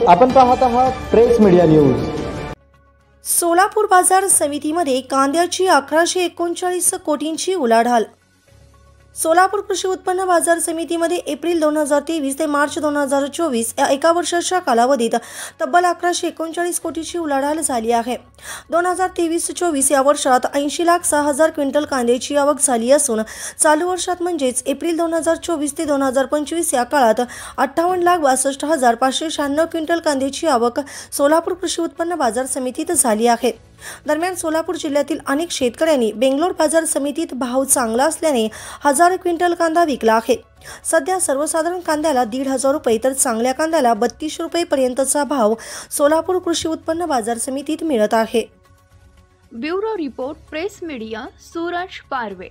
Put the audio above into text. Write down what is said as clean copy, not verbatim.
आपण पाहत आहात प्रेस मीडिया न्यूज। सोलापूर बाजार समितीमध्ये कांद्याची 1139 कोटींची उलाढाल। सोलापूर कृषी उत्पन्न बाजार समितीमध्ये एप्रिल 2023 ते मार्च 2024 या एका वर्षाच्या कालावधीत तब्बल 1139 कोटीची उलाढाल झाली आहे। 2023-24 या वर्षात 80,06,000 क्विंटल कांद्याची आवक झाली असून चालू वर्षात म्हणजेच एप्रिल 2024 ते 2025 या काळात 58,62,596 क्विंटल कांद्याची आवक सोलापूर कृषी उत्पन्न बाजार समितीत झाली आहे। दरम्यान सोलापूर जिल्ह्यातील अनेक शेतकऱ्यांनी बेंगलोर बाजार समितीत भाव चांगला असल्याने 1000 क्विंटल कांदा विकला आहे। सध्या सर्वसाधारण कांद्याला 1,500 रुपये तर चांगल्या कांद्याला 32 रुपये पर्यंतचा भाव सोलापूर कृषी उत्पन्न बाजार समितीत मिळत आहे। Bureau report press media Suraj पारवे।